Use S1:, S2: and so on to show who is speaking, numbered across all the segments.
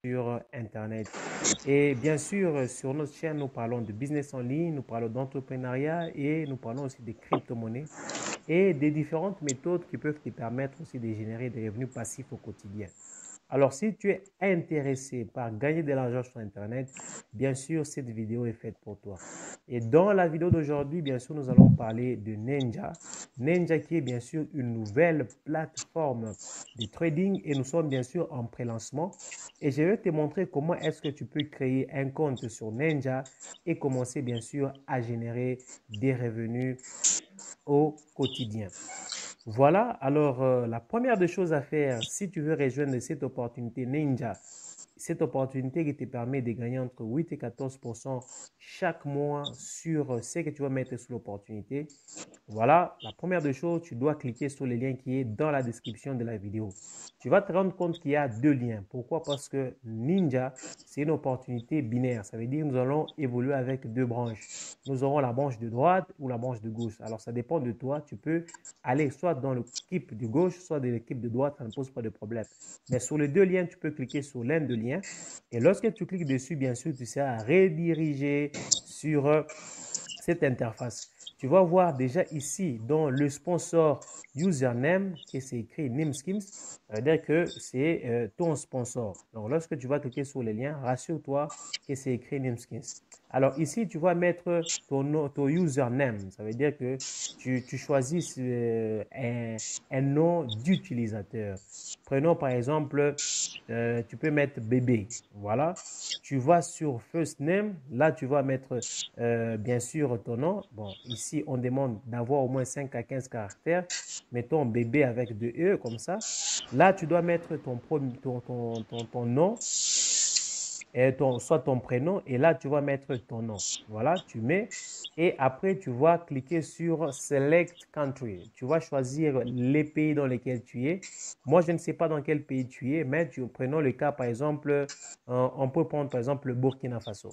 S1: sur Internet. Et bien sûr, sur notre chaîne, nous parlons de business en ligne, nous parlons d'entrepreneuriat et nous parlons aussi des crypto-monnaies et des différentes méthodes qui peuvent te permettre aussi de générer des revenus passifs au quotidien. Alors, si tu es intéressé par gagner de l'argent sur Internet, bien sûr, cette vidéo est faite pour toi. Et dans la vidéo d'aujourd'hui, bien sûr, nous allons parler de Ninja. Ninja qui est bien sûr une nouvelle plateforme de trading et nous sommes bien sûr en pré-lancement. Et je vais te montrer comment est-ce que tu peux créer un compte sur Ninja et commencer bien sûr à générer des revenus au quotidien. Voilà, alors la première des choses à faire si tu veux rejoindre cette opportunité Ninja, cette opportunité qui te permet de gagner entre 8 et 14% chaque mois sur ce que tu vas mettre sur l'opportunité. Voilà, la première des choses, tu dois cliquer sur le lien qui est dans la description de la vidéo. Tu vas te rendre compte qu'il y a deux liens. Pourquoi? Parce que Ninja, c'est une opportunité binaire. Ça veut dire que nous allons évoluer avec deux branches. Nous aurons la branche de droite ou la branche de gauche. Alors, ça dépend de toi. Tu peux aller soit dans l'équipe de gauche, soit dans l'équipe de droite. Ça ne pose pas de problème. Mais sur les deux liens, tu peux cliquer sur l'un des liens. Et lorsque tu cliques dessus, bien sûr, tu seras redirigé sur cette interface. Tu vas voir déjà ici dans le sponsor username qui c'est écrit Nimskims, ça veut dire que c'est ton sponsor. Donc lorsque tu vas cliquer sur le lien, rassure-toi que c'est écrit Nimskims. Alors ici, tu vas mettre ton username. Ça veut dire que tu choisis un nom d'utilisateur. Prenons par exemple, tu peux mettre bébé. Voilà. Tu vas sur first name. Là, tu vas mettre bien sûr ton nom. Bon, ici, on demande d'avoir au moins 5 à 15 caractères. Mettons bébé avec deux E comme ça. Là, tu dois mettre ton nom et soit ton prénom. Et là, tu vas mettre ton nom. Voilà, tu mets. Et après, tu vas cliquer sur Select Country. Tu vas choisir les pays dans lesquels tu es. Moi, je ne sais pas dans quel pays tu es, mais prenons le cas, par exemple, on peut prendre par exemple le Burkina Faso.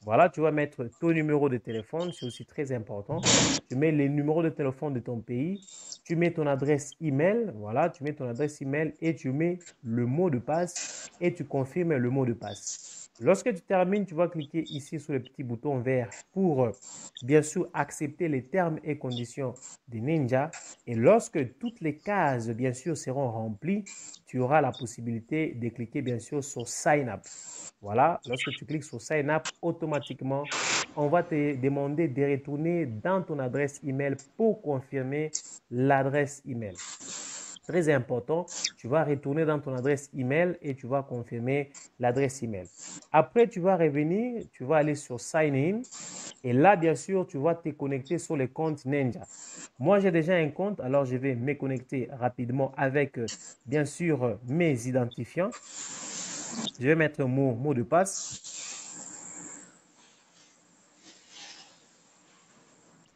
S1: Voilà, tu vas mettre ton numéro de téléphone, c'est aussi très important. Tu mets les numéros de téléphone de ton pays, tu mets ton adresse email, voilà, tu mets ton adresse email et tu mets le mot de passe et tu confirmes le mot de passe. Lorsque tu termines, tu vas cliquer ici sur le petit bouton vert pour bien sûr accepter les termes et conditions de Ninja. Et lorsque toutes les cases, bien sûr, seront remplies, tu auras la possibilité de cliquer bien sûr sur Sign Up. Voilà, lorsque tu cliques sur Sign Up, automatiquement, on va te demander de retourner dans ton adresse email pour confirmer l'adresse email. Très important, tu vas retourner dans ton adresse email et tu vas confirmer l'adresse email. Après, tu vas revenir, tu vas aller sur Sign In et là, bien sûr, tu vas te connecter sur le compte Ninja. Moi, j'ai déjà un compte, alors je vais me connecter rapidement avec, bien sûr, mes identifiants. Je vais mettre mon mot de passe.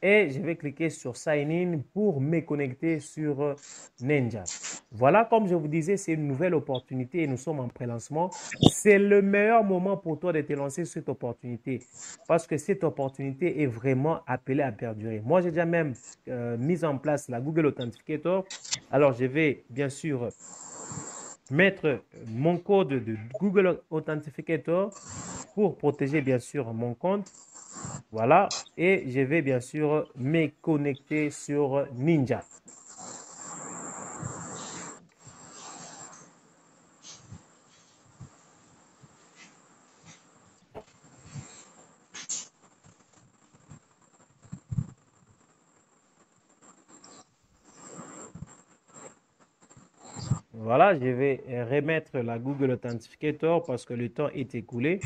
S1: Et je vais cliquer sur Sign In pour me connecter sur Ninja. Voilà, comme je vous disais, c'est une nouvelle opportunité et nous sommes en pré-lancement. C'est le meilleur moment pour toi de te lancer sur cette opportunité parce que cette opportunité est vraiment appelée à perdurer. Moi, j'ai déjà même mis en place la Google Authenticator. Alors, je vais bien sûr mettre mon code de Google Authenticator pour protéger bien sûr mon compte. Voilà, et je vais bien sûr me connecter sur Ninja. Voilà, je vais remettre la Google Authenticator parce que le temps est écoulé.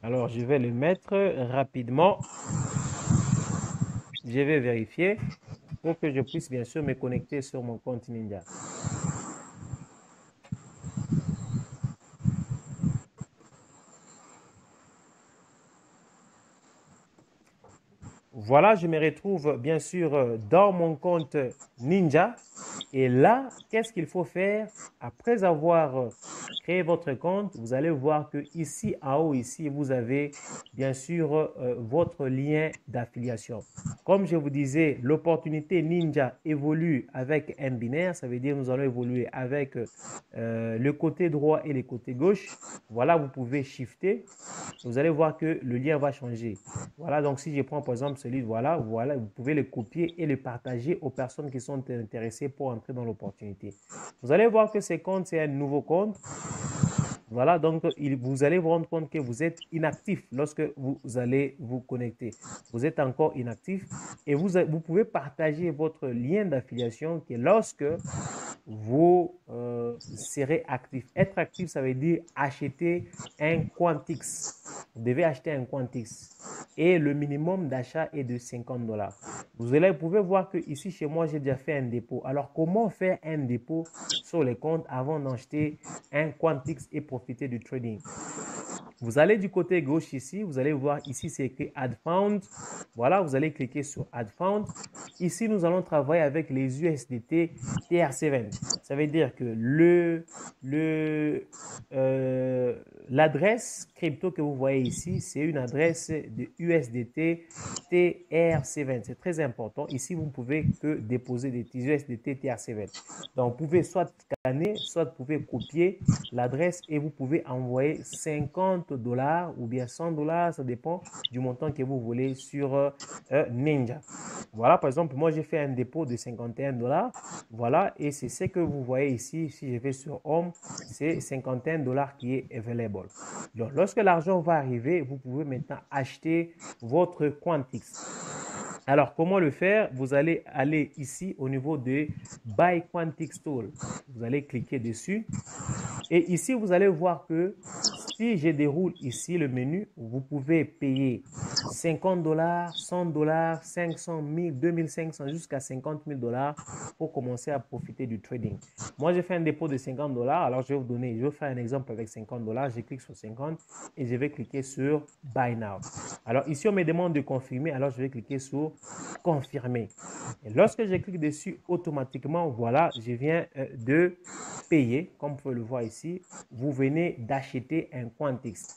S1: Alors, je vais le mettre rapidement. Je vais vérifier pour que je puisse bien sûr me connecter sur mon compte Ninja. Voilà, je me retrouve bien sûr dans mon compte Ninja. Et là, qu'est-ce qu'il faut faire après avoir créez votre compte, vous allez voir que ici en haut, ici, vous avez bien sûr votre lien d'affiliation. Comme je vous disais, l'opportunité Ninja évolue avec un binaire, ça veut dire nous allons évoluer avec le côté droit et le côté gauche. Voilà, vous pouvez shifter. Vous allez voir que le lien va changer. Voilà, donc si je prends par exemple celui, voilà, vous pouvez le copier et le partager aux personnes qui sont intéressées pour entrer dans l'opportunité. Vous allez voir que ce compte, c'est un nouveau compte. Voilà, donc vous allez vous rendre compte que vous êtes inactif lorsque vous allez vous connecter. Vous êtes encore inactif et vous pouvez partager votre lien d'affiliation qui est lorsque vous serez actif. Être actif, ça veut dire acheter un Quantix. Vous devez acheter un Quantix et le minimum d'achat est de 50 $. Vous pouvez voir que ici chez moi, j'ai déjà fait un dépôt. Alors, comment faire un dépôt sur les comptes avant d'acheter un Quantix et profiter du trading? Vous allez du côté gauche ici, vous allez voir ici c'est écrit Add Found. Voilà, vous allez cliquer sur Add Found. Ici, nous allons travailler avec les USDT TRC20. Ça veut dire que l'adresse crypto que vous voyez ici, c'est une adresse de USDT TRC20. C'est très important. Ici, vous ne pouvez que déposer des USDT TRC20. Donc, vous pouvez soit scanner, soit vous pouvez copier l'adresse et vous pouvez envoyer 50 $ ou bien 100 $, ça dépend du montant que vous voulez sur Ninja. Voilà, par exemple, moi j'ai fait un dépôt de 51 $. Voilà, et c'est ce que vous voyez ici. Si je vais sur Home, c'est 51 $ qui est available. Donc, lorsque l'argent va arriver, vous pouvez maintenant acheter votre Quantix. Alors, comment le faire? Vous allez aller ici au niveau de Buy Quantix Tool. Vous allez cliquer dessus. Et ici, vous allez voir que si je déroule ici le menu, vous pouvez payer 50 $, 100 $, 500, 1000, 2500 jusqu'à 50 000 $ pour commencer à profiter du trading. Moi, j'ai fait un dépôt de 50 $. Alors, je vais faire un exemple avec 50 $. Je clique sur 50 et je vais cliquer sur Buy Now. Alors, ici, on me demande de confirmer. Alors, je vais cliquer sur Confirmer. Et lorsque je clique dessus, automatiquement, voilà, je viens de payer. Comme vous pouvez le voir ici, vous venez d'acheter un Quantix.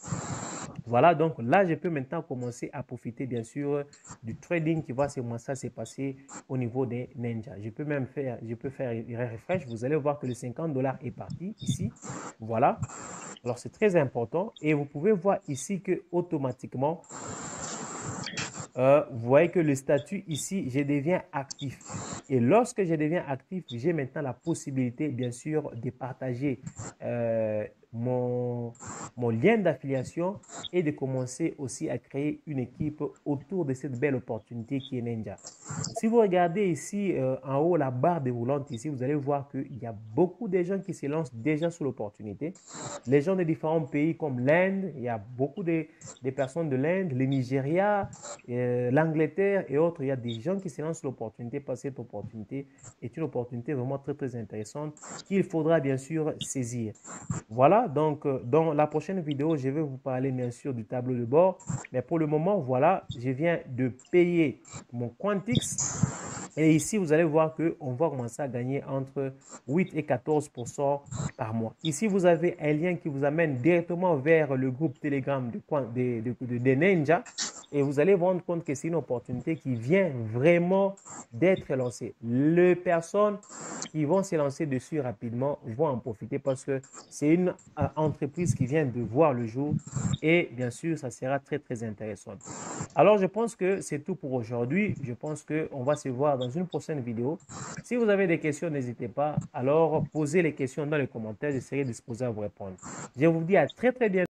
S1: Voilà, donc là, je peux maintenant commencer à profiter, bien sûr, du trading qui va se passer au niveau des Ninja. Je peux faire refresh. Vous allez voir que le 50 $ est parti ici. Voilà. Alors, c'est très important. Et vous pouvez voir ici que automatiquement, vous voyez que le statut ici, je deviens actif. Et lorsque je deviens actif, j'ai maintenant la possibilité, bien sûr, de partager mon lien d'affiliation et de commencer aussi à créer une équipe autour de cette belle opportunité qui est Ninja. Si vous regardez ici en haut la barre déroulante ici, vous allez voir qu'il y a beaucoup de gens qui se lancent déjà sur l'opportunité. Les gens de différents pays comme l'Inde, il y a beaucoup de personnes de l'Inde, le Nigeria, l'Angleterre et autres. Il y a des gens qui se lancent sur l'opportunité parce que cette opportunité est une opportunité vraiment très très intéressante qu'il faudra bien sûr saisir. Voilà, donc dans la prochaine vidéo, je vais vous parler bien sûr du tableau de bord. Mais pour le moment, voilà, je viens de payer mon Quantix. Et ici, vous allez voir qu'on va commencer à gagner entre 8 et 14% par mois. Ici, vous avez un lien qui vous amène directement vers le groupe Telegram de Ninja. Et vous allez vous rendre compte que c'est une opportunité qui vient vraiment d'être lancée. Les personnes qui vont se lancer dessus rapidement vont en profiter parce que c'est une entreprise qui vient de voir le jour et bien sûr, ça sera très, très intéressant. Alors, je pense que c'est tout pour aujourd'hui. Je pense qu'on va se voir dans une prochaine vidéo. Si vous avez des questions, n'hésitez pas. Alors, posez les questions dans les commentaires. J'essaierai de se poser à vous répondre. Je vous dis à très, très bientôt.